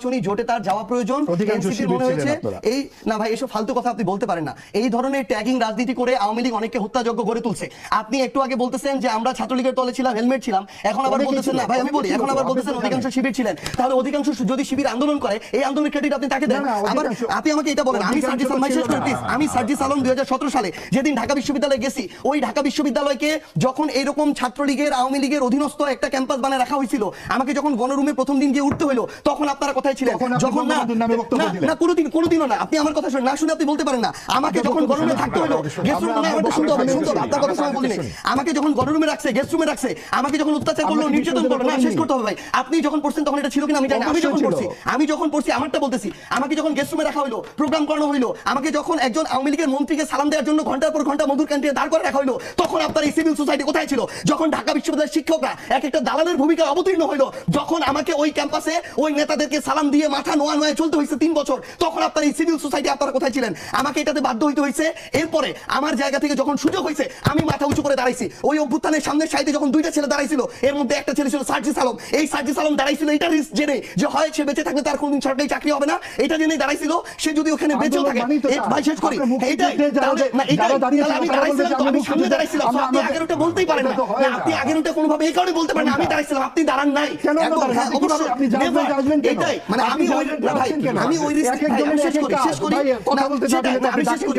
নির্বাচনী জোটে তার যাওয়া প্রয়োজন, এনসিপির মনে হয়েছে এই না ভাই এসব ফালতু কথা আপনি বলতে পারেন না। এই ধরনের ট্যাগিং রাজনীতি করে আওয়ামী লীগ অনেককে হত্যাযোগ্য গড়ে তুলছে। আপনি একটু আগে বলতেছেন যে আমরা ছাত্রলীগের দলে ছিলাম, হেলমেট ছিলাম, এখন আবার বলতেছেন না ভাই আমি বলি, এখন আবার বলতেছেন অধিকাংশ শিবির ছিলেন। তাহলে অধিকাংশ যদি শিবির আন্দোলন করে এই আন্দোলনের ক্রেডিট আপনি তাকে দেন। আবার আপনি আমাকে এটা বলেন, আমি সার্জিস আলম শেষ করে প্লিজ, আমি সার্জিস আলম 2017 সালে যেদিন ঢাকা বিশ্ববিদ্যালয়ে গেছি, ওই ঢাকা বিশ্ববিদ্যালয়কে যখন এইরকম ছাত্রলীগের আওয়ামী লীগের অধীনস্থ একটা ক্যাম্পাস বানায় রাখা হয়েছিল, আমাকে যখন গণরুমে প্রথম দিন গিয়ে উঠতে হলো, তখন আপনারা কোথায় ছিলেন? যখন না কোনোদিনও না, আপনি আমার কথা শুনে না শুনে আপনি বলতে পারেন না। আমাকে যখন গণরুমে থাকতে হলো, গেস্ট রুম না আমাকে শুনতে হবে, আপনার কথা সময় বলিনি। আমাকে যখন গণরুমে রাখছে, গেস্ট রুমে রাখছে, আমাকে যখন অত্যাচার করলো, নির্যাতন করলো, না শেষ করতে হবে ভাই। আপনি যখন পড়ছেন তখন এটা ছিল কিনা আমি জানি না। আমি যখন পড়ছি আমারটা বলতেছি, আমাকে যখন গেস্ট রুমে রাখা হলো, প্রোগ্রাম করানো হলো, আমাকে যখন একজন আওয়ামী লীগের মন্ত্রীকে সালাম দেওয়ার জন্য ঘন্টার পর ঘন্টা মধুর ক্যান্টিনে দাঁড় করে রাখা হলো, তখন আপনার এই সিভিল সোসাইটি কোথায় ছিল? যখন ঢাকা বিশ্ববিদ্যালয়ের শিক্ষকরা এক একটা দালালের ভূমিকা অবতীর্ণ হলো, যখন আমাকে ওই ক্যাম্পাসে ওই নেতাদেরকে সালাম দিয়ে মাথা নোয়া নোয়া চলতে হয়েছে 3 বছর, তখন আপনার এই সিভিল সোসাইটি আপনারা কোথায় ছিলেন? আমাকে এটাতে বাধ্য হইতে হয়েছে। এরপরে আমার জায়গা থেকে যখন সুযোগ হয়েছে আমি মাথা উঁচু করে দাঁড়াইছি। ওই অভ্যুত্থানের সামনের সাইডে যখন 2টা ছেলে দাঁড়াইছিল, এর মধ্যে একটা ছেলে ছিল সার্জিস আলম। এই সার্জিস আলম দাঁড়াইছিল এটা রিস্ক জেনে যে হয় সে বেঁচে থাকলে তার কোনদিন সরকারি চাকরি হবে না, এটা জেনে দাঁড়াইছিল। সে যদি ওখানে বেঁচেও থাকে, ভাই শেষ করি, এইটাই আমি সামনে দাঁড়াইছিলাম। আপনি আগের ওটা বলতেই পারেন না, আপনি আগের ওটা কোনোভাবে এই কারণে বলতে পারেন না। আমি দাঁড়াইছিলাম, আপনি দাঁড়ান নাই। এটাই মানে আমি ওই রিস্ক শেষ করি কথা বলতে আমি শেষ করি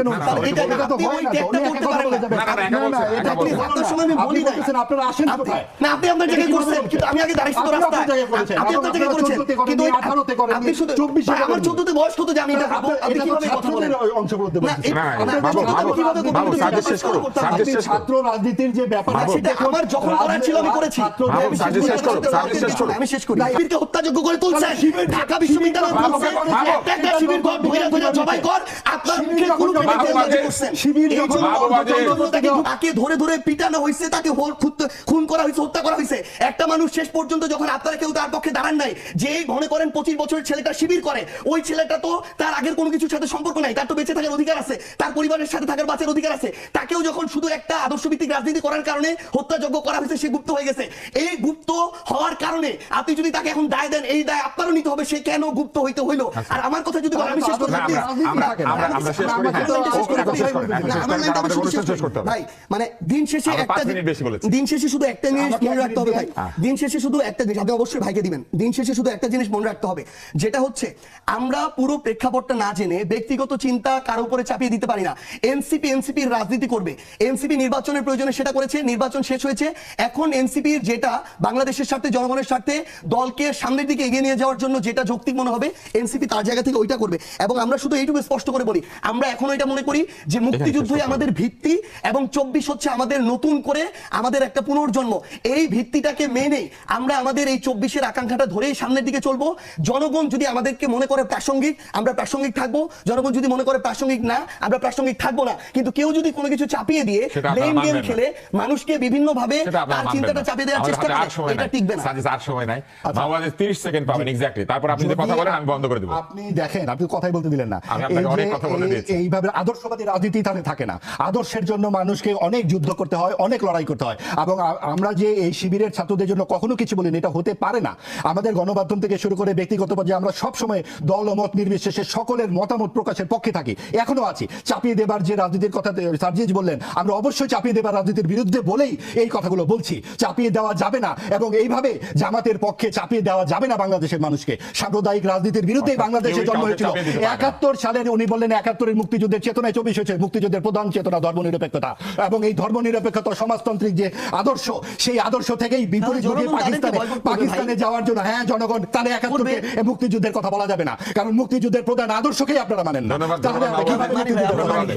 এটা আপনি ওই ট্যাগটা করতে পারেন না। এটা আপনি আপনার সময় আমি বলি না, আপনারা আসেন কোথায় না, আপনি আপনার জায়গায় করছেন, কিন্তু আমি আগে দাঁড়াইছি তো রাস্তায়, আপনি আপনার জায়গায় করেছেন, কিন্তু 18তে করেন, আপনি শুধু 24 আমার 14তে বয়স কত যে আমি এটা ভাবো, আপনি কিভাবে কথা বলেন অংশগ্রহণ বলছেন না, বাবু সাজেশ শেষ করো, সাজেশ শেষ ছাত্র রাজনীতির যে ব্যাপার সেটা আমার যখন করার ছিল আমি করেছি। সাজেশ শেষ করো, সাজেশ শেষ করো, আমি শেষ করি। শিবিরকে হত্যাযোগ্য করে তুলছে ঢাকা বিশ্ববিদ্যালয় বলছে একটা শিবির কর ধইরা ধইরা জবাই কর, আপনার মুখে কোনো করছেন শিবির যখন তাকে ধরে ধরে পিটানো হইছে, তাকে খুন করা হইছে, হত্যা করা হইছে। একটা মানুষ শেষ পর্যন্ত যখন আপনারা কেউ তার পক্ষে দাঁড়ান নাই, যে মনে করেন 25 বছরের ছেলেটা শিবির করে, ওই ছেলেটা তো তার আগের কোনো কিছুর সাথে সম্পর্ক নাই, তার তো বেঁচে থাকার অধিকার আছে, তার পরিবারের সাথে থাকার বাঁচার অধিকার আছে। তাকেও যখন শুধু একটা আদর্শভিত্তিক রাজনীতি করার কারণে হত্যাযোগ্য করা হয়েছে, সে গুপ্ত হয়ে গেছে। এই গুপ্ত হওয়ার কারণে আপনি যদি তাকে এখন দায় দেন, এই দায় আপনারও নিতে হবে, সে কেন গুপ্ত হইতে হইলো। আর আমার কথা যদি বলেন, আমি শেষ করব, আমরা শেষ করি ভাই। মানে দিন শেষে একটা দিন শেষে শুধু একটা জিনিস মনে রাখতে হবে ভাই, দিন শেষে শুধু একটা জিনিস আপনি অবশ্যই ভাইকে দিবেন, দিন শেষে শুধু একটা জিনিস মনে রাখতে হবে, যেটা হচ্ছে আমরা পুরো প্রেক্ষাপটটা না জেনে ব্যক্তিগত চিন্তা কারো উপরে চাপিয়ে দিতে পারি না। এনসিপির রাজনীতি করবে, এনসিপি নির্বাচনের প্রয়োজনে সেটা করেছে, নির্বাচন শেষ হয়েছে। এখন এনসিপির যেটা বাংলাদেশের স্বার্থে, জনগণের স্বার্থে, দলকে সামনের দিকে এগিয়ে নিয়ে যাওয়ার জন্য যেটা যৌক্তিক মনে হবে, এনসিপি তার জায়গা থেকে ওইটা করবে। এবং আমরা শুধু এইটুকু স্পষ্ট করে বলি, আমরা এখন এটা মনে করি যে মুক্তিযুদ্ধই আমাদের ভিত্তি এবং 24 হচ্ছে আমাদের নতুন করে আমাদের একটা পুনর্জন্ম। এই ভিত্তিটাকে মেনে আমরা আমাদের এই 24-এর আকাঙ্ক্ষাটা ধরেই সামনের দিকে চলবো। জনগণ যদি আমাদেরকে মনে করে প্রাসঙ্গিক, আমরা প্রাসঙ্গিক থাকবো। জনগণ যদি মনে করে প্রাসঙ্গিক না, আমরা প্রাসঙ্গিক থাকবো না। কিন্তু কেউ যদি কোনো কিছু চাপিয়ে দিয়ে ব্লেম গেম খেলে মানুষকে বিভিন্ন ভাবে তার চিন্তাটা চাপিয়ে দেওয়ার চেষ্টা করে, এটা টিকবে না। আর সময় নাই, বাংলাদেশ 30 সেকেন্ড পাবেন এক্স্যাক্টলি, তারপর আপনি যে কথা বলেন আমি বন্ধ করে দেব। আপনি দেখেন, আপনি কথাই বলতে দিলেন না, আমি আপনাকে অনেক কথা বলে দিয়েছি। এইভাবে আদর্শবাদী রাজনীতি তাহলে থাকে না। আদর্শের জন্য মানুষকে অনেক যুদ্ধ করতে হয়, অনেক লড়াই করতে হয়। এবং আমরা যে এই শিবিরের ছাত্রদের জন্য কখনো কিছু বলিনি, এটা হতে পারে না। আমাদের গণমাধ্যম থেকে শুরু করে ব্যক্তিগত পর্যায়ে আমরা সবসময় দল ও মত নির্বিশেষে সকলের মতামত প্রকাশের পক্ষে থাকি, এখনো আছি। চাপিয়ে দেবার যে রাজনীতির কথা সার্জিস বললেন, আমরা অবশ্যই চাপিয়ে দেবার রাজনীতির বিরুদ্ধে বলেই এই কথাগুলো বলছি। চাপিয়ে দেওয়া যাবে না, এবং এইভাবে জামাতের পক্ষে চাপিয়ে দেওয়া যাবে না বাংলাদেশের মানুষকে। সাম্প্রদায়িক রাজনীতির বিরুদ্ধেই বাংলাদেশে জন্ম হয়েছিল। 71 সালের উনি বললেন 71-এর মুক্তিযুদ্ধের চেতনায় 24 হয়েছে। মুক্তিযুদ্ধের প্রধান চেতনা ধর্মনিরপেক্ষতা, এবং এই ধর্মনিরপেক্ষতা সমাজতান্ত্রিক যে আদর্শ, সেই আদর্শ থেকেই বিপরীতভাবে পাকিস্তানে যাওয়ার জন্য জনগণ তাহলে 71-কে মুক্তিযুদ্ধের কথা বলা যাবে না, কারণ মুক্তিযুদ্ধের প্রধান আদর্শকেই আপনারা মানেন না।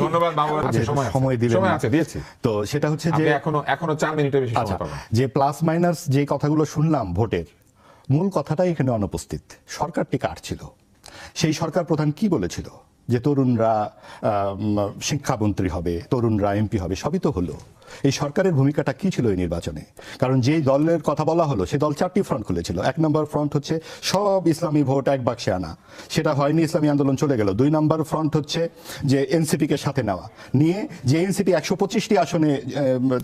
ধন্যবাদ বাবু, সময় দিলেন, সময় আছে দিয়েছি। তো সেটা হচ্ছে যে এখনো 4 মিনিটের বেশি সময় পাবেন। যে প্লাস মাইনাস যে কথাগুলো শুনলাম ভোটের, মূল কথাটাই এখানে অনুপস্থিত। সরকারটি কার ছিল? সেই সরকার প্রধান কি বলেছিল যে তরুণরা শিক্ষামন্ত্রী হবে, তরুণরা এমপি হবে, সবই তো হলো। এই সরকারের ভূমিকাটা কি ছিল এই নির্বাচনে? কারণ যে দলের কথা বলা হলো সে দল 4টি ফ্রন্ট খুলেছিল। 1 নম্বর ফ্রন্ট হচ্ছে সব ইসলামী ভোট এক বাক্সে আনা, সেটা হয়নি, ইসলামী আন্দোলন চলে গেল। 2 নম্বর ফ্রন্ট হচ্ছে যে এনসিপিকে সাথে নেওয়া, নিয়ে যে এনসিপি 125টি আসনে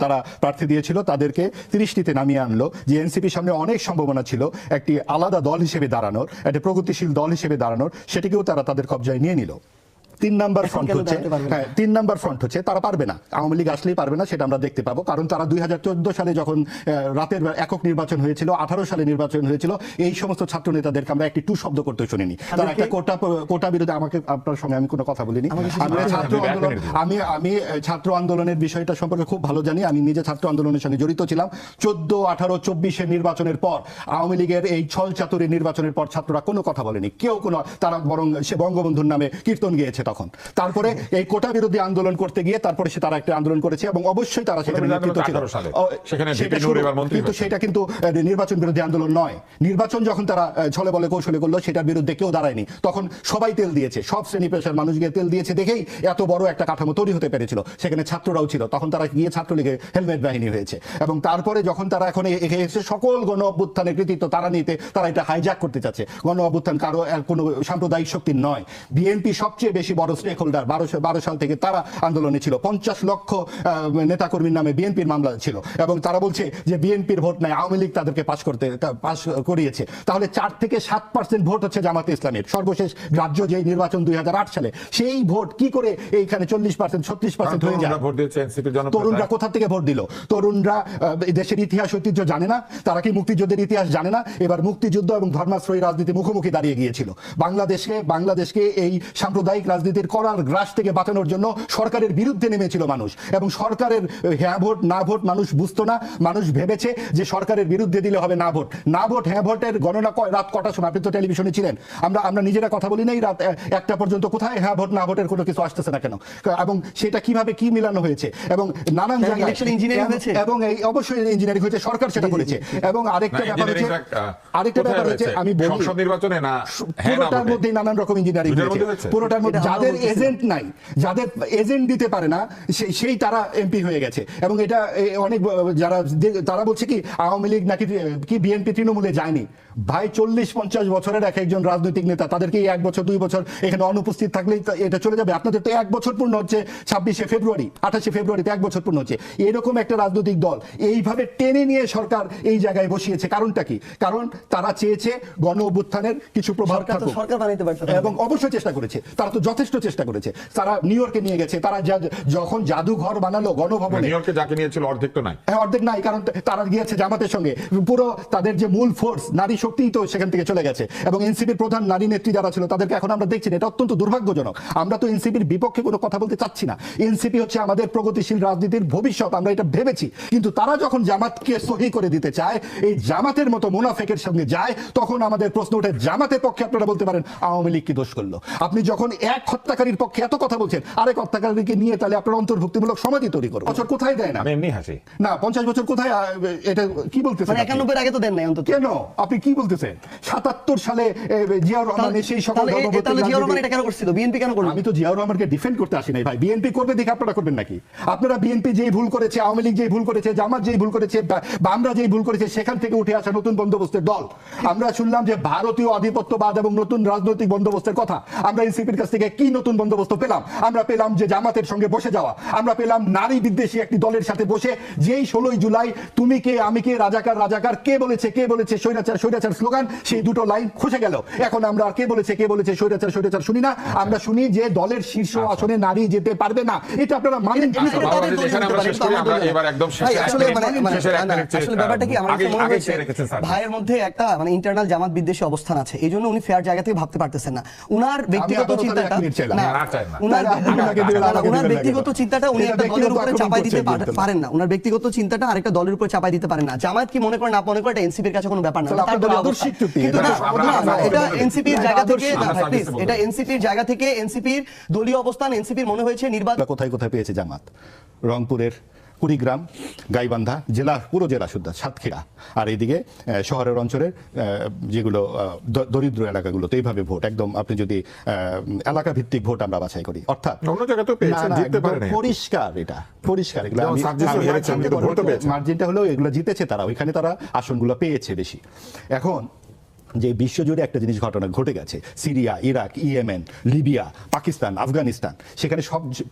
তারা প্রার্থী দিয়েছিল তাদেরকে 30টিতে নামিয়ে আনলো। যে এনসিপির সামনে অনেক সম্ভাবনা ছিল একটি আলাদা দল হিসেবে দাঁড়ানোর, একটা প্রগতিশীল দল হিসেবে দাঁড়ানোর, সেটিকেও তারা তাদের কবজায় নিয়ে নিল। 3 নম্বর ফ্রন্ট হচ্ছে, হ্যাঁ 3 নম্বর ফ্রন্ট হচ্ছে তারা পারবে না, আওয়ামী লীগ আসলেই পারবে না, সেটা আমরা দেখতে পাবো। কারণ তারা 2014 সালে যখন রাতের একক নির্বাচন হয়েছিল, 18 সালে নির্বাচন হয়েছিল, এই সমস্ত ছাত্র নেতাদেরকে আমরা একটি টু শব্দ করতে শুনিনি। তারা একটা কোটা বিরোধী, আমাকে আপনার সঙ্গে আমি কোনো কথা বলিনি। আমি ছাত্র আন্দোলনের বিষয়টা সম্পর্কে খুব ভালো জানি, আমি নিজে ছাত্র আন্দোলনের সঙ্গে জড়িত ছিলাম। 14, 18, 24 নির্বাচনের পর, আওয়ামী লীগের এই ছল চাতুরী নির্বাচনের পর ছাত্ররা কোনো কথা বলেনি, কেউ কোনো, তারা বরং সে বঙ্গবন্ধুর নামে কীর্তন গিয়েছে তখন। তারপরে এই কোটা বিরোধী আন্দোলন করতে গিয়ে তারপরে সে তারা একটা আন্দোলন করেছে এবং অবশ্যই তারা সেখানে নেতৃত্ব ছিল। কিন্তু সেটা কিন্তু নির্বাচন বিরোধী আন্দোলন নয়। নির্বাচন যখন তারা ছলে বলে কৌশলে করলো, সেটার বিরুদ্ধে কেউ দাঁড়ায়নি। তখন সবাই তেল দিয়েছে, সব শ্রেণী পেশার মানুষ গিয়ে তেল দিয়েছে দেখেই এত বড় একটা কাঠামো তৈরি হতে পেরেছিল। সেখানে ছাত্ররাও ছিল, তখন তারা গিয়ে ছাত্রলীগে হেলমেট বাহিনী হয়েছে। এবং তারপরে যখন তারা এখন এসে সকল গণ অভ্যুত্থানের কৃতিত্ব তারা নিতে, তারা এটা হাইজ্যাক করতে চাচ্ছে। গণ অভ্যুত্থান কারো কোনো সাম্প্রদায়িক শক্তি নয়। বিএনপি সবচেয়ে বেশি বড় স্টেক হোল্ডার। 12 সাল থেকে তারা আন্দোলনে ছিল, 50 লক্ষ নেতাকর্মীর নামে বিএনপির মামলা ছিল এবং তারা বলছে যে বিএনপির ভোট নাই, আওয়ামী লীগ তাদেরকে পাস করিয়েছে। তাহলে 4 থেকে 7% ভোট হচ্ছে জামাতে ইসলামের। সর্বশেষ গ্রাহ্য যে নির্বাচন 2008 সালে, সেই ভোট কি করে এইখানে 40%, 36% হয়ে যায়? তরুণরা কোথা থেকে ভোট দিল? তরুণরা দেশের ইতিহাস ঐতিহ্য জানে না, তারা কি মুক্তিযুদ্ধের ইতিহাস জানে না? এবার মুক্তিযুদ্ধ এবং ধর্মাশ্রয়ী রাজনীতি মুখোমুখি দাঁড়িয়ে গিয়েছিল। বাংলাদেশকে এই সাম্প্রদায়িক রাজনীতির করার গ্রাস থেকে বাঁচানোর জন্য সরকারের বিরুদ্ধে নেমেছিল মানুষ, এবং সরকারের হ্যাঁ ভোট না ভোট মানুষ বুঝতো না। মানুষ ভেবেছে যে সরকারের বিরুদ্ধে দিলে হবে না ভোট। না ভোট হ্যাঁ ভোটের গণনা রাত কটার সময়? আপনি তো টেলিভিশনে ছিলেন, আমরা নিজেরা কথা বলি নাই রাত 1টা পর্যন্ত, কোথায় হ্যাঁ ভোট না ভোটের কোনো কিছু আসতেছে না কেন? এবং সেটা কিভাবে কি মিলানো হয়েছে এবং নানান জায়গায় এবং এই অবশ্যই ইঞ্জিনিয়ারিং হয়েছে, সরকার সেটা করেছে। এবং আরেকটা ব্যাপার হচ্ছে আমি বলি সংসদ নির্বাচনে না পুরোটার মধ্যে নানান রকম ইঞ্জিনিয়ারিং হয়েছে, পুরোটার মধ্যে যাদের এজেন্ট নাই, যাদের এজেন্ট দিতে পারে না, সেই তারা এমপি হয়ে গেছে। এবং এটা অনেক যারা তারা বলছে কি আওয়ামী লীগ নাকি কি বিএনপি তৃণমূলে যায়নি। ভাই 40-50 বছরের একজন রাজনৈতিক নেতা, তাদেরকে 1 বছর 2 বছর এখানে অনুপস্থিত থাকলেই এটা চলে যাবে? আপনাদের তো 1 বছর পূর্ণ হচ্ছে 26 ফেব্রুয়ারি, 28 ফেব্রুয়ারিতে 1 বছর পূর্ণ হচ্ছে। এরকম একটা রাজনৈতিক দল এইভাবে টেনে নিয়ে সরকার এই জায়গায় বসিয়েছে, কারণটা কি? কারণ তারা চেয়েছে গণ অভ্যুত্থানের কিছু প্রভাব থাকুক এবং অবশ্যই চেষ্টা করেছে, তারা তো যথেষ্ট চেষ্টা করেছে। তারা নিউ ইয়র্কে নিয়ে গেছে, তারা যখন জাদুঘর বানালো গণভবনে, নিউ ইয়র্কে যাকে নিয়েছিল অর্ধেক তো নাই। হ্যাঁ অর্ধেক নাই, কারণ তারা গিয়েছে জামাতের সঙ্গে, পুরো তাদের যে মূল ফোর্স নারী শক্তিই তো সেখান থেকে চলে গেছে। এবং এনসিপির প্রধান নারী নেত্রী যারা ছিল তাদেরকে এখন আমরা দেখছি না, এটা অত্যন্ত দুর্ভাগ্যজনক। আমরা তো এনসিপির বিপক্ষে কোনো কথা বলতে চাচ্ছি না, এনসিপি হচ্ছে আমাদের প্রগতিশীল রাজনীতির ভবিষ্যৎ, আমরা এটা ভেবেছি। কিন্তু তারা যখন জামাতকে সহি করে দিতে চায়, এই জামাতের মতো মুনাফেকের সঙ্গে যায়, তখন আমাদের প্রশ্ন ওঠে জামাতের পক্ষে আপনারা বলতে পারেন আওয়ামী লীগ কি দোষ করলো? আপনি যখন এক হত্যাকারীর পক্ষে এত কথা বলছেন, আরেক হত্যাকারীকে নিয়ে তাহলে আপনার অন্তর্ভুক্তিমূলক সমাধি তৈরি করুন। বছর কোথায় দেয় না? আমি এমনি হাসি না, 50 বছর কোথায়? এটা কি বলতেছেন? 91 আগে তো দেন নাই অন্তত। কেন আপনি কি বলতেছেন? 77 সালে জিয়াউর রহমান সেই সকল বিএনপি কেন করলো? আমি তো জিয়াউর রহমানকে ডিফেন্ড করতে আসি নাই ভাই। বিএনপি করবে দেখে আপনারা করবেন নাকি? আপনারা বিএনপি যেই ভুল করেছে, আওয়ামী লীগ যেই ভুল করেছে, জামাত যেই ভুল করেছে, বা আমরা যেই ভুল করেছে, সেখান থেকে উঠে আসা নতুন বন্দোবস্তের দল। আমরা শুনলাম যে ভারতীয় আধিপত্যবাদ এবং নতুন রাজনৈতিক বন্দোবস্তের কথা। আমরা এনসিপির কাছ থেকে কি নতুন বন্দোবস্ত পেলাম? আমরা পেলাম যে জামাতের সঙ্গে বসে যাওয়া, আমরা পেলাম নারী বিদ্বেষী একটি দলের সাথে বসে, যেই 16 জুলাই তুমি কে আমি কে, রাজাকার রাজাকার, কে বলেছে স্বৈরাচার স্বৈরাচার স্লোগান, সেই দুটো লাইন খসে গেল। এখন আমরা কে বলেছে স্বৈরাচার স্বৈরাচার শুনি না, আমরা শুনি যে দলের শীর্ষ আসনে নারী যেতে পারবে না। এটা আপনারা মানেন? ব্যাপারটা কি আমার মনে হয়েছে ভাইয়ের মধ্যে একটা মানে ইন্টারনাল জামাত বিদ্বেষী অবস্থান আছে, এই জন্য উনি ফেয়ার জায়গা থেকে ভাবতে পারতেছেন না। উনার ব্যক্তিগত চিন্তাটা উনি একটা দলের উপরে চাপাই দিতে পারেন না, উনার ব্যক্তিগত চিন্তাটা আরেকটা দলের উপরে চাপাই দিতে পারেন না। জামাত কি মনে করে না মনে করে এটা এনসিপির কাছে কোনো ব্যাপার না, এটা এনসিপির জায়গা থেকে, এটা এনসিপির জায়গা থেকে, এনসিপির দলীয় অবস্থান, এনসিপির মনে হয়েছে নির্বাচন কোথায় কোথায় পেয়েছে জামাত? রংপুরের কুড়িগ্রাম, গাইবান্ধা জেলা, পুরো জেলা শুদ্ধ সাতক্ষীরা, আর এইদিকে শহরের অঞ্চলের যেগুলো দরিদ্র এলাকাগুলো, তো এইভাবে ভোট একদম আপনি যদি এলাকা ভিত্তিক ভোট আমরা বাছাই করি, অর্থাৎ অন্য জায়গায় তো পেয়েছেন, জিততে পারেন পরিষ্কার, এটা পরিষ্কার, এগুলো যেমন সাবজেক্ট হেরেছেন, কিন্তু ভোটও পেয়েছেন। মার্জিনটা হলো এগুলো জিতেছে তারা, ওইখানে তারা আসনগুলো পেয়েছে বেশি। এখন যে বিশ্বজুড়ে একটা জিনিস ঘটনা ঘটে গেছে, Syria, Iraq, Yemen, Libya, Pakistan, Afghanistan, সেখানে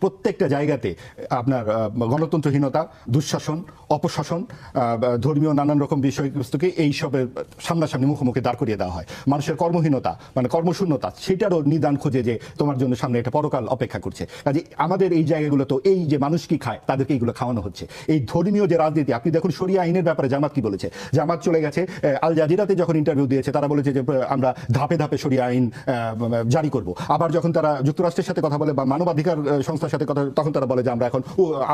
প্রত্যেকটা জায়গাতে আপনার গণতন্ত্রহীনতা, দুঃশাসন, অপশাসন, ধর্মীয় নানান রকম বিষয়বস্তুকে এইসবের সামনাসামনি মুখোমুখি দাঁড় করিয়ে দেওয়া হয়। মানুষের কর্মহীনতা মানে কর্মশূন্যতা, সেটারও নিদান খোঁজে যে তোমার জন্য সামনে একটা পরকাল অপেক্ষা করছে। কাজে আমাদের এই জায়গাগুলো তো এই যে মানুষ কি খায় তাদেরকে এইগুলো খাওয়ানো হচ্ছে। এই ধর্মীয় যে রাজনীতি, আপনি দেখুন শরিয়া আইনের ব্যাপারে জামাত কি বলেছে। জামাত চলে গেছে আল জাজিরাতে যখন ইন্টারভিউ দিয়েছে, তারা বলেছে যে আমরা ধাপে ধাপে শরিয়া আইন জারি করব। আবার যখন তারা যুক্তরাষ্ট্রের সাথে কথা বলে বা মানবাধিকার সংস্থার সাথে কথা, তখন তারা বলে যে আমরা এখন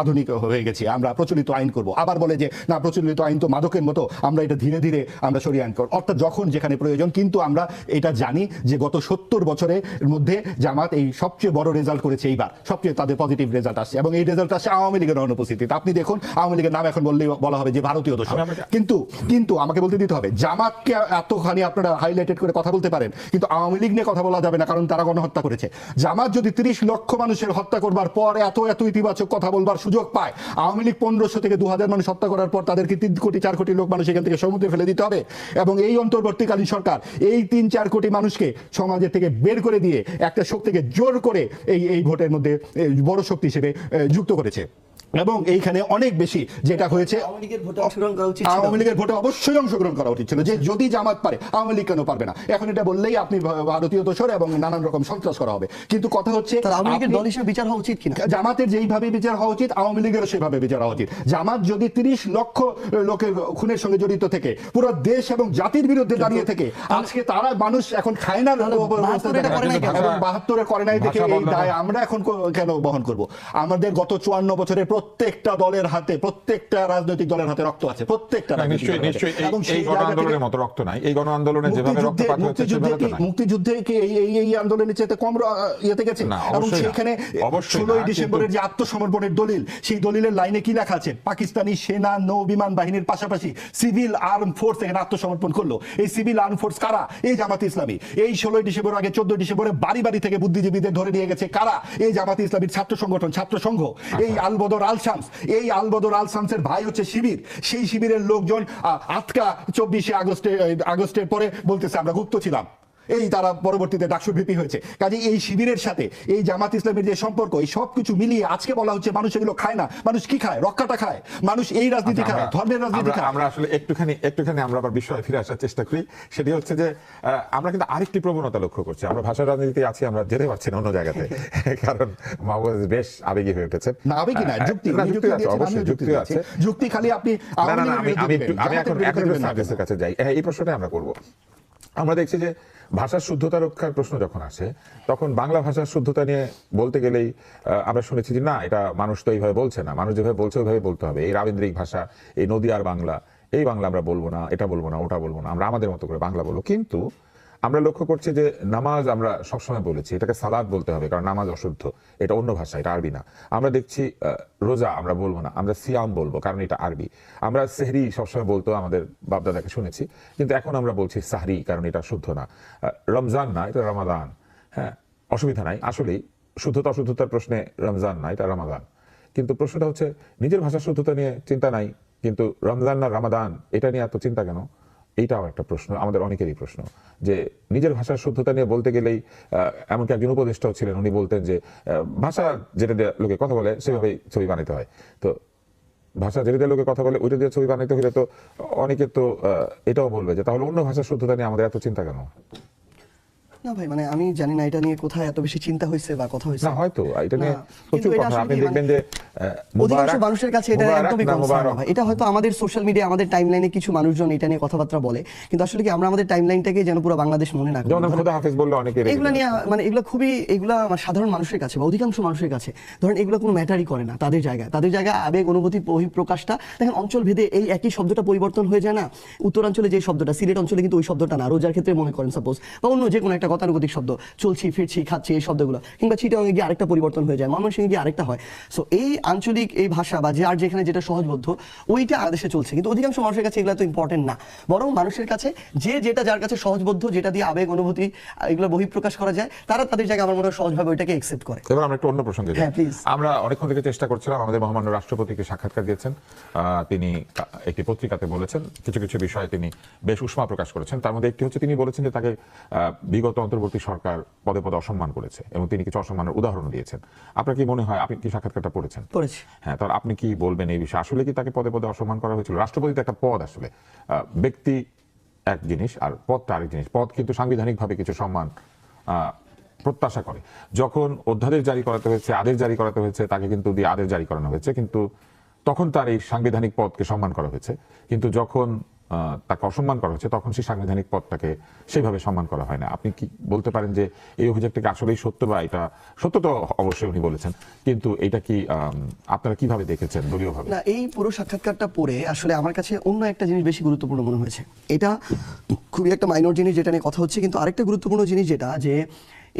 আধুনিক হয়ে গেছি, আমরা প্রচলিত আইন করব। আবার বলে যে না, প্রচলিত আইন তো মাদকের মতো, আমরা এটা ধীরে ধীরে আমরা শরিয়া আইন করব। অর্থাৎ যখন যেখানে প্রয়োজন। কিন্তু আমরা এটা জানি যে গত 70 বছরের মধ্যে জামাত এই সবচেয়ে বড় রেজাল্ট করেছে, এইবার সবচেয়ে তাদের পজিটিভ রেজাল্ট আসছে, এবং এই রেজাল্ট আসছে আওয়ামী লীগের অনুপস্থিতিতে। আপনি দেখুন আওয়ামী লীগের নাম এখন বললেই বলা হবে যে ভারতীয় দোষর। কিন্তু আমাকে বলতে দিতে হবে, জামাতকে এতখানি আপনারা হাইলাইটেড করে কথা বলতে পারেন, কিন্তু আওয়ামী লীগ নিয়ে কথা বলা যাবে না, কারণ তারা গণহত্যা করেছে। জামাত যদি 30 লক্ষ মানুষের হত্যা করবার পর এত ইতিবাচক কথা বলবার সুযোগ পায়, আওয়ামী লীগ 1500 থেকে 2000 মানুষ হত্যা করার পর তাদেরকে 3 কোটি 4 কোটি লোক মানুষ এখান থেকে সমুদ্রে ফেলে দিতে হবে। এবং এই অন্তর্বর্তীকালীন সরকার এই 3-4 কোটি মানুষকে সমাজের থেকে বের করে দিয়ে একটা শক্তিকে জোর করে এই ভোটের মধ্যে বড় শক্তি হিসেবে যুক্ত করেছে। এবং এইখানে অনেক বেশি যেটা হয়েছে, আওয়ামী লীগের ভোটে অবশ্যই অংশগ্রহণ করা উচিত ছিল, যে যদি জামাত পারে আওয়ামী লীগ কেন পারবে না। এখন এটা বললেই আপনি ভারতীয় দোষর এবং নানান রকম সন্ত্রাস করা হবে। কিন্তু কথা হচ্ছে বিচার হওয়া উচিত কিনা, জামাতের যেইভাবে বিচার হওয়া উচিত আওয়ামী লীগেরও সেভাবে বিচার হওয়া উচিত। জামাত যদি 30 লক্ষ লোকের খুনের সঙ্গে জড়িত থেকে পুরো দেশ এবং জাতির বিরুদ্ধে দাঁড়িয়ে থেকে আজকে তারা মানুষ এখন খায় না, এবং 72-এর করে নাই দেখে এই দায় আমরা এখন কেন বহন করব? আমাদের গত 54 বছরের প্রত্যেকটা দলের হাতে, প্রত্যেকটা রাজনৈতিক দলের হাতে রক্ত আছে, প্রত্যেকটা। নিশ্চয়ই এই গণ আন্দোলনের মতো রক্ত নাই, এই গণ আন্দোলনে যেভাবে রক্তপাত হচ্ছে সেভাবে তো নাই। মুক্তিযুদ্ধে কি এই আন্দোলনের চেয়ে কম ইয়েতে গেছে? এবং সেখানে 16 ডিসেম্বরের যে আত্মসমর্পণের দলিল, সেই দলিলের লাইনে কি লেখা আছে? পাকিস্তানি সেনা নৌ বিমান বাহিনীর পাশাপাশি সিভিল আর্ম ফোর্স এখানে আত্মসমর্পণ করলো। এই সিভিল আর্ম ফোর্স কারা? এই জামাত ইসলামী। এই 16 ডিসেম্বর আগে 14 ডিসেম্বরে বাড়ি বাড়ি থেকে বুদ্ধিজীবীদের ধরে নিয়ে গেছে কারা? এই জামাত ইসলামীর ছাত্র সংগঠন, ছাত্র সংঘ। এই আলবদর আল শামস, এই আলবদর আল শামসের ভাই হচ্ছে শিবির। সেই শিবিরের লোকজন আটকা 24 আগস্টের পরে বলতেছে আমরা গুপ্ত ছিলাম। এই তারা পরবর্তীতে ডাকসুর ভিপি হয়েছে। কাজে এই শিবিরের সাথে এই জামাত ইসলামের যে সম্পর্ক, এই সবকিছু মিলিয়ে আজকে বলা হচ্ছে মানুষ এগুলো খায় না। মানুষ কি খায়? রক্ষাটা খায়। মানুষ এই রাজনীতি খায়, ধর্মের রাজনীতি খায়। আমরা আসলে একটুখানি আমরা আবার বিষয়ে ফিরে আসার চেষ্টা করি। সেটি হচ্ছে যে আমরা কিন্তু আরেকটি প্রবণতা লক্ষ্য করছি। আমরা ভাষার রাজনীতি আছি, আমরা যেতে পারছি না অন্য জায়গাতে, কারণ মাহবুব বেশ আবেগী হয়ে উঠেছেন। না, আবেগী না, যুক্তি আছে, অবশ্যই যুক্তি আছে। যুক্তি খালি আপনি আমি এখন সার্ভিসের কাছে যাই। এই প্রশ্নটা আমরা করব। আমরা দেখছি যে ভাষার শুদ্ধতা রক্ষার প্রশ্ন যখন আসে, তখন বাংলা ভাষার শুদ্ধতা নিয়ে বলতে গেলেই আমরা শুনেছি যে না, এটা মানুষ তো এইভাবে বলছে না, মানুষ যেভাবে বলছে ওইভাবে বলতে হবে। এই রাবীন্দ্রিক ভাষা, এই নদীয়ার বাংলা, এই বাংলা আমরা বলবো না, এটা বলবো না, ওটা বলবো না, আমরা আমাদের মতো করে বাংলা বলবো। কিন্তু আমরা লক্ষ্য করছি যে নামাজ আমরা সবসময় বলেছি এটাকে সালাত বলতে হবে, কারণ নামাজ অশুদ্ধ, এটা অন্য ভাষা, এটা আরবি না। আমরা দেখছি রোজা আমরা বলবো না, আমরা সিয়াম বলবো, কারণ এটা আরবি। আমরা সেহরি সবসময় বলতো, আমাদের বাপদাদাকে শুনেছি, কিন্তু এখন আমরা বলছি সাহরি, কারণ এটা শুদ্ধ না। রমজান না, এটা রমাদান। হ্যাঁ, অসুবিধা নাই। আসলেই শুদ্ধতা অশুদ্ধতার প্রশ্নে রমজান না, এটা রমাদান। কিন্তু প্রশ্নটা হচ্ছে নিজের ভাষার শুদ্ধতা নিয়ে চিন্তা নাই, কিন্তু রমজান না রমাদান এটা নিয়ে এত চিন্তা কেন? এইটাও একটা প্রশ্ন, আমাদের অনেকেরই প্রশ্ন, যে নিজের ভাষার শুদ্ধতা নিয়ে বলতে গেলেই, এমনকি একজন উপদেষ্টাও ছিলেন, উনি বলতেন যে ভাষা যেটা দিয়ে লোকে কথা বলে সেভাবেই ছবি বানাতে হয়। তো ভাষা যেটা দিয়ে লোকে কথা বলে ওইটা দিয়ে ছবি বানাতে হলে তো অনেকে তো এটাও বলবে যে তাহলে অন্য ভাষার শুদ্ধতা নিয়ে আমাদের এত চিন্তা কেন? না ভাই, মানে আমি জানি না এটা নিয়ে কোথায় এত বেশি চিন্তা হয়েছে বা কথা হয়েছে। না, হয়তো এটা নিয়ে প্রচুর কথা। আপনি দেখবেন যে অধিকাংশ মানুষের কাছে এটা একদমই কনসার্ন না ভাই। এটা হয়তো আমাদের সোশ্যাল মিডিয়া, আমাদের টাইমলাইনে কিছু মানুষজন এটা নিয়ে কথাবার্তা বলে, কিন্তু আসলে কি আমরা আমাদের টাইমলাইনটাকে যেন পুরো বাংলাদেশ মনে না করি। যেমন খোদা হাফেজ বললে অনেকে এগুলো নিয়ে, মানে এগুলা সাধারণ মানুষের কাছে বা অধিকাংশ মানুষের কাছে ধরেন এগুলো কোনো ম্যাটারই করে না তাদের জায়গায় আবেগ অনুভূতির বহিঃপ্রকাশটা দেখেন অঞ্চল ভেদে এই একই শব্দটা পরিবর্তন হয়ে যায় না। উত্তরাঞ্চলে যে শব্দটা, সিলেট অঞ্চলে কিন্তু ওই শব্দটা না। রোজার ক্ষেত্রে মনে করেন সাপোজ, বা অন্য যে কোনো একটা গতানুগতিক শব্দ, চলছি ফিরছি খাচ্ছি এই শব্দগুলো, কিংবা চিটাগাংয়ে গিয়ে আরেকটা পরিবর্তন হয়ে যায়, ময়মনসিংহে গিয়ে আরেকটা হয়। সো এই আঞ্চলিক এই ভাষা বা যে আর যেখানে যেটা সহজবোধ্য ওইটা আদেশে চলছে, কিন্তু অধিকাংশ মানুষের কাছে এগুলো তো ইম্পর্টেন্ট না, বরং মানুষের কাছে যে যেটা যার কাছে সহজবোধ্য, যেটা দিয়ে আবেগ অনুভূতি এগুলো বহিঃপ্রকাশ করা যায়, তারা তাদের জায়গায় আমার মনে হয় সহজভাবে ওইটাকে একসেপ্ট করে। এবার আমরা একটু অন্য প্রসঙ্গে যাই। হ্যাঁ, please। আমরা অনেকক্ষণ থেকে চেষ্টা করছিলাম, আমাদের মহামান্য রাষ্ট্রপতিকে সাক্ষাৎকার দিয়েছেন, তিনি একটি পত্রিকাতে বলেছেন কিছু কিছু বিষয়ে তিনি বেশ উষ্মা প্রকাশ করেছেন। তার মধ্যে একটি হচ্ছে তিনি বলেছেন যে তাকে বিগত অন্তর্বর্তী সরকার পদে পদে অসম্মান করেছে এবং তিনি কিছু অসম্মানের উদাহরণ দিয়েছেন। আপনার কি মনে হয়, আপনি কি সাক্ষাৎকারটা পড়েছেন? পড়েছি। হ্যাঁ, তাহলে আপনি কি বলবেন এই বিষয়ে? আসলে কি তাকে পদে পদে অসম্মান করা হয়েছিল? রাষ্ট্রপতি তো একটা পদ, আসলে ব্যক্তি এক জিনিস আর পদটা আরেক জিনিস। পদ কিন্তু সাংবিধানিকভাবে কিছু সম্মান প্রত্যাশা করে। যখন অধ্যাদেশ জারি করাতে হয়েছে, আদেশ জারি করাতে হয়েছে, তাকে কিন্তু দিয়ে আদেশ জারি করানো হয়েছে, কিন্তু তখন তার এই সাংবিধানিক পদকে সম্মান করা হয়েছে। কিন্তু যখন তাকে অসম্মান করা হয়েছে, তখন সেই সাংবিধানিক পদটাকে সেইভাবে সম্মান করা হয় না। আপনি কি বলতে পারেন যে এই অভিযোগটাকে আসলেই সত্য, বা এটা সত্য? তো অবশ্যই উনি বলেছেন, কিন্তু এটা কি আপনারা কিভাবে দেখেছেন দলীয়ভাবে? না, এই পুরো সাক্ষাৎকারটা পড়ে আসলে আমার কাছে অন্য একটা জিনিস বেশি গুরুত্বপূর্ণ মনে হয়েছে। এটা খুবই একটা মাইনর জিনিস যেটা নিয়ে কথা হচ্ছে, কিন্তু আরেকটা গুরুত্বপূর্ণ জিনিস যেটা, যে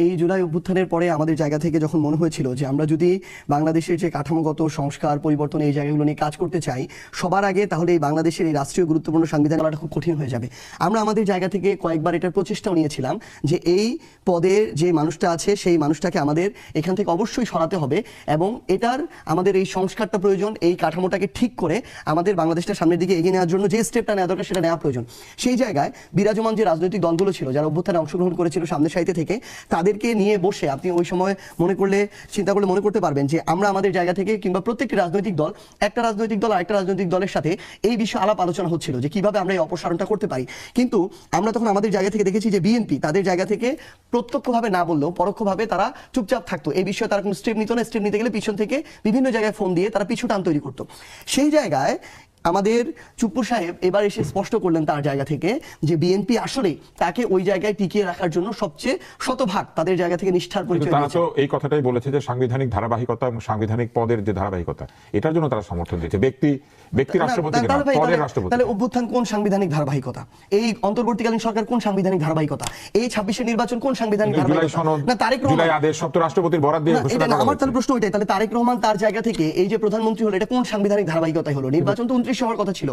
এই জুলাই অভ্যুত্থানের পরে আমাদের জায়গা থেকে যখন মনে হয়েছিল যে আমরা যদি বাংলাদেশের যে কাঠামোগত সংস্কার পরিবর্তন এই জায়গাগুলো নিয়ে কাজ করতে চাই সবার আগে, তাহলে এই বাংলাদেশের এই রাষ্ট্রীয় গুরুত্বপূর্ণ সংবিধান করাটা খুব কঠিন হয়ে যাবে। আমরা আমাদের জায়গা থেকে কয়েকবার এটার প্রচেষ্টাও নিয়েছিলাম যে এই পদের যে মানুষটা আছে সেই মানুষটাকে আমাদের এখান থেকে অবশ্যই সরাতে হবে, এবং এটার আমাদের এই সংস্কারটা প্রয়োজন, এই কাঠামোটাকে ঠিক করে আমাদের বাংলাদেশটা সামনের দিকে এগিয়ে নেওয়ার জন্য যে স্টেপটা নেওয়া দরকার সেটা নেওয়া প্রয়োজন। সেই জায়গায় বিরাজমান যে রাজনৈতিক দলগুলো ছিল যারা অভ্যুত্থানে অংশগ্রহণ করেছিল সামনের সারিতে থেকে, তাদেরকে নিয়ে বসে আপনি ওই সময় মনে করলে চিন্তা করলে মনে করতে পারবেন যে আমরা আমাদের জায়গা থেকে, কিংবা প্রত্যেকটি রাজনৈতিক দল, একটা রাজনৈতিক দল আরেকটা রাজনৈতিক দলের সাথে এই বিষয়ে আলাপ আলোচনা হচ্ছিল যে কিভাবে আমরা এই অপসারণটা করতে পারি। কিন্তু আমরা তখন আমাদের জায়গা থেকে দেখেছি যে বিএনপি তাদের জায়গা থেকে প্রত্যক্ষভাবে না বললেও পরোক্ষভাবে তারা চুপচাপ থাকতো, এই বিষয়ে তারা কোনো স্টেপ নিত না। স্টেপ নিতে গেলে পিছন থেকে বিভিন্ন জায়গায় ফোন দিয়ে তারা পিছু টান তৈরি করতো। সেই জায়গায় আমাদের চুপ্পু সাহেব এবার এসে স্পষ্ট করলেন তার জায়গা থেকে যে বিএনপি আসলে তাকে ওই জায়গায় টিকিয়ে রাখার জন্য সবচেয়ে শতভাগ তাদের জায়গা থেকে নিষ্ঠার পরিচয় তারা দিয়েছে। তো এই কথাটাই বলেছে যে সাংবিধানিক ধারাবাহিকতা এবং সাংবিধানিক পদের যে ধারাবাহিকতা, এটার জন্য তারা সমর্থন দিয়েছে। ব্যক্তি রাষ্ট্রপতি, পদের রাষ্ট্রপতি। তাহলে অভ্যুত্থান কোন সাংবিধানিক ধারাবাহিকতা? এই অন্তর্বর্তীকালীন সরকার কোন সাংবিধানিক ধারাবাহিকতা? এই 26-এর নির্বাচন কোন সাংবিধানিক ধারাবাহিকতা? না, তারেক রহমান জুলাই আদেশ সব তো রাষ্ট্রপতির বরাদ দিয়ে ঘোষণা করা আমার হয়েছে। তাহলে প্রশ্ন ওইটাই, তাহলে তারেক রহমান তার জায়গা থেকে এই যে প্রধানমন্ত্রী হলো, এটা কোন সাংবিধানিক ধারাবাহিকতায় হলো? নির্বাচন তো 29 হওয়ার কথা ছিল।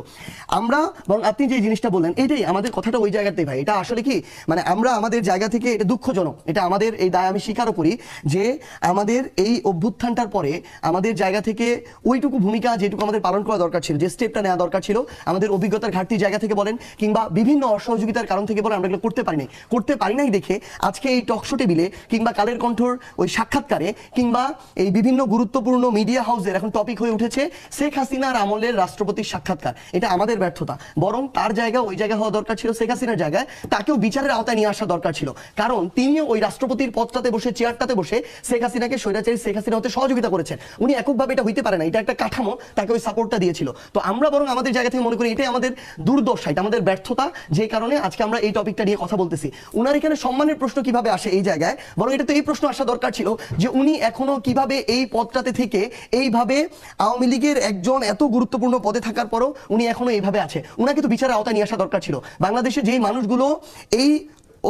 আমরা বরং আপনি যে জিনিসটা বললেন এটাই আমাদের কথাটা ওই জায়গাতেই ভাই, এটা আসলে কি মানে আমরা আমাদের জায়গা থেকে, এটা দুঃখজনক, এটা আমাদের এই দায় আমি স্বীকারও করি যে আমাদের এই অভ্যুত্থানটার পরে আমাদের জায়গা থেকে ওইটুকু ভূমিকা যেটুকু আমাদের পালন করা দরকার ছিল, যে স্টেপটা নেওয়া দরকার ছিল, আমাদের অভিজ্ঞতার ঘাটতির জায়গা থেকে বলেন কিংবা বিভিন্ন অসহযোগিতার কারণ থেকে বলেন, আমরা এগুলো করতে পারি নাই দেখে আজকে এই টকশো টেবিলে কিংবা কালের কণ্ঠর ওই সাক্ষাৎকারে কিংবা এই বিভিন্ন গুরুত্বপূর্ণ মিডিয়া হাউসের এখন টপিক হয়ে উঠেছে শেখ হাসিনার আমলের রাষ্ট্রপতির সাক্ষাৎকার। এটা আমাদের ব্যর্থতা, বরং তার জায়গা ওই জায়গা হওয়া দরকার ছিল শেখ হাসিনার জায়গায়, তাকেও বিচারের আওতায় নিয়ে আসা দরকার ছিল, কারণ তিনিও ওই রাষ্ট্রপতির পদটাতে বসে, চেয়ারটাতে বসে শেখ হাসিনাকে, স্বৈরাচারী শেখ হাসিনা হতে সহযোগিতা করেছেন। উনি এককভাবে এটা হইতে পারে না, এটা একটা কাঠামো, তাকে ওই সাপোর্টটা দিয়েছিল। তো আমরা বরং আমাদের জায়গা থেকে মনে করি এটাই আমাদের দুর্দশা, এটা আমাদের ব্যর্থতা, যে কারণে আজকে আমরা এই টপিকটা নিয়ে কথা বলতেছি। উনার এখানে সম্মানের প্রশ্ন কিভাবে আসে এই জায়গায়, বরং এটা তো এই প্রশ্ন আসা দরকার ছিল যে উনি এখনো কিভাবে এই পদটাতে থেকে এইভাবে আওয়ামী লীগের একজন এত গুরুত্বপূর্ণ পদে থাকার পরও উনি এখনো এইভাবে আছে। উনাকে তো বিচারের আওতায় নিয়ে আসা দরকার ছিল। বাংলাদেশে যেই মানুষগুলো এই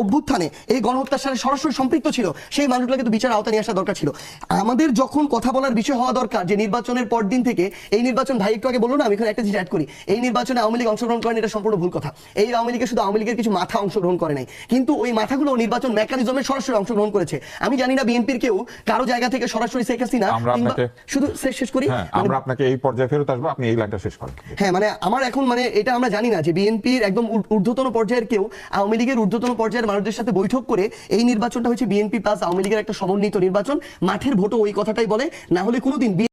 অভ্যুত্থানে এই গণহত্যার সাথে সরাসরি সম্পৃক্ত ছিল সেই মানুষগুলোকে তো বিচার আওতায় নিয়ে আসা দরকার ছিল। আমাদের যখন কথা বলার বিষয় হওয়া দরকার যে নির্বাচনের পর দিন থেকে এই নির্বাচন, ভাই একটু আগে বললো না, আমি এখানে একটা জিনিস অ্যাড করি, এই নির্বাচনে আওয়ামী লীগ অংশগ্রহণ করেন, এটা সম্পূর্ণ ভুল কথা। এই আওয়ামী লীগের শুধু আওয়ামী লীগের কিছু মাথা অংশগ্রহণ করে নাই, কিন্তু ওই মাথাগুলো নির্বাচন মেকানিজমে সরাসরি অংশগ্রহণ করেছে। আমি জানি না বিএনপির কেউ কারো জায়গা থেকে সরাসরি শেখ হাসিনা, শুধু শেষ করি, আমরা আপনাকে এই পর্যায়ে ফেরত আসবো, আপনি এই লাইনটা শেষ করেন। হ্যাঁ, মানে আমার এখন মানে এটা আমরা জানি না যে বিএনপির একদম ঊর্ধ্বতন পর্যায়ের কেউ আওয়ামী লীগের ঊর্ধ্বতন পর্যায়ের মানুষদের সাথে বৈঠক করে এই নির্বাচনটা হচ্ছে বিএনপি প্লাস আওয়ামী লীগের একটা সমন্বিত নির্বাচন, মাঠের ভোটও ওই কথাটাই বলে, না হলে কোনোদিন